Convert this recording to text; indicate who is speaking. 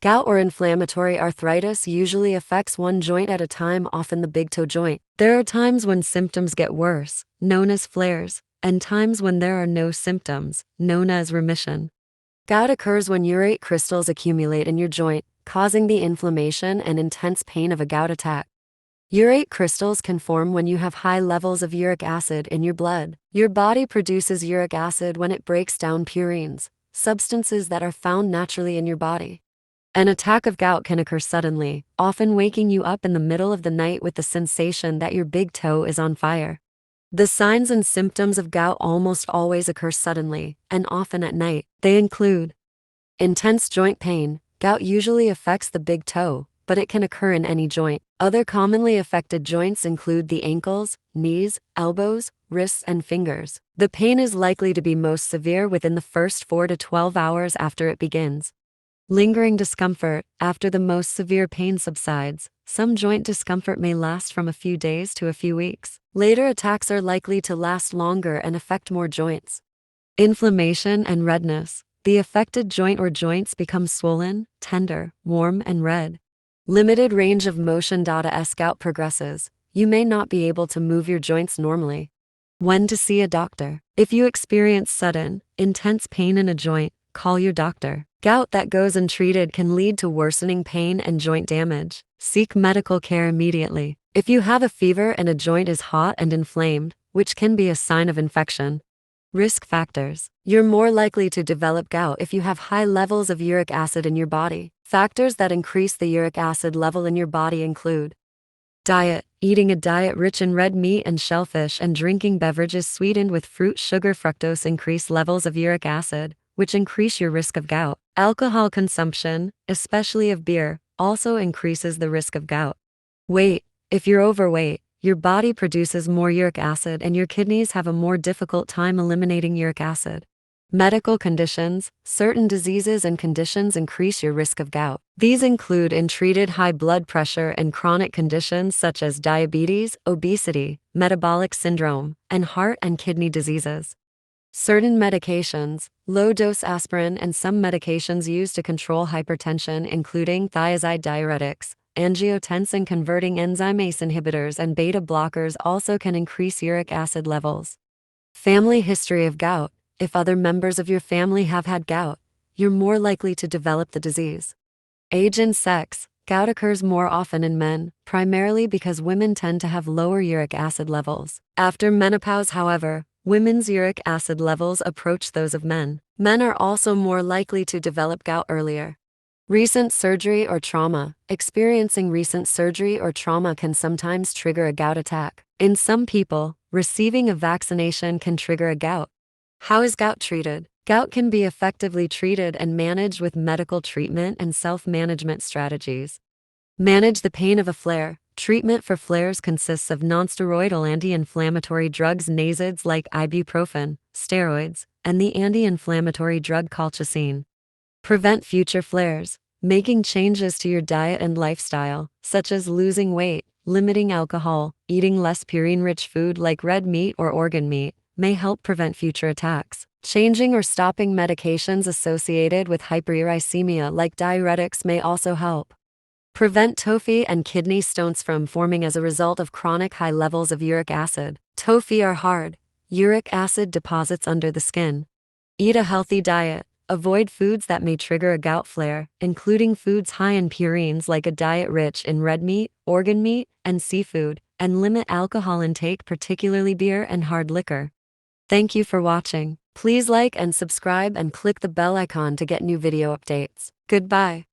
Speaker 1: Gout or inflammatory arthritis usually affects one joint at a time, often the big toe joint. There are times when symptoms get worse, known as flares, and times when there are no symptoms, known as remission. Gout occurs when urate crystals accumulate in your joint, causing the inflammation and intense pain of a gout attack. Urate crystals can form when you have high levels of uric acid in your blood. Your body produces uric acid when it breaks down purines, substances that are found naturally in your body. An attack of gout can occur suddenly, often waking you up in the middle of the night with the sensation that your big toe is on fire. The signs and symptoms of gout almost always occur suddenly, and often at night. They include intense joint pain. Gout usually affects the big toe, but it can occur in any joint. Other commonly affected joints include the ankles, knees, elbows, wrists, and fingers. The pain is likely to be most severe within the first 4 to 12 hours after it begins. Lingering discomfort. After the most severe pain subsides, some joint discomfort may last from a few days to a few weeks. Later attacks are likely to last longer and affect more joints. Inflammation and redness. The affected joint or joints become swollen, tender, warm, and red. Limited range of motion. As gout progresses, you may not be able to move your joints normally. When to see a doctor. If you experience sudden, intense pain in a joint, call your doctor. Gout that goes untreated can lead to worsening pain and joint damage. Seek medical care immediately. If you have a fever and a joint is hot and inflamed, which can be a sign of infection. Risk factors. You're more likely to develop gout if you have high levels of uric acid in your body. Factors that increase the uric acid level in your body include diet. Eating a diet rich in red meat and shellfish and drinking beverages sweetened with fruit, sugar, fructose increase levels of uric acid, which increase your risk of gout. Alcohol consumption, especially of beer, also increases the risk of gout. Weight. If you're overweight, your body produces more uric acid and your kidneys have a more difficult time eliminating uric acid. Medical conditions. Certain diseases and conditions increase your risk of gout. These include untreated high blood pressure and chronic conditions such as diabetes, obesity, metabolic syndrome, and heart and kidney diseases. Certain medications, low-dose aspirin and some medications used to control hypertension including thiazide diuretics, angiotensin-converting enzyme ACE inhibitors and beta blockers also can increase uric acid levels. Family history of gout. If other members of your family have had gout, you're more likely to develop the disease. Age and sex. Gout occurs more often in men, primarily because women tend to have lower uric acid levels. After menopause, however, women's uric acid levels approach those of men. Men are also more likely to develop gout earlier. Recent surgery or trauma. Experiencing recent surgery or trauma can sometimes trigger a gout attack. In some people, receiving a vaccination can trigger a gout. How is gout treated? Gout can be effectively treated and managed with medical treatment and self-management strategies. Manage the pain of a flare. Treatment for flares consists of nonsteroidal anti-inflammatory drugs, NSAIDs like ibuprofen, steroids, and the anti-inflammatory drug colchicine. Prevent future flares. Making changes to your diet and lifestyle, such as losing weight, limiting alcohol, eating less purine-rich food like red meat or organ meat, may help prevent future attacks. Changing or stopping medications associated with hyperuricemia like diuretics may also help. Prevent tophi and kidney stones from forming as a result of chronic high levels of uric acid. Tophi are hard, uric acid deposits under the skin. Eat a healthy diet. Avoid foods that may trigger a gout flare, including foods high in purines like a diet rich in red meat, organ meat, and seafood, and limit alcohol intake, particularly beer and hard liquor. Thank you for watching. Please like and subscribe and click the bell icon to get new video updates. Goodbye.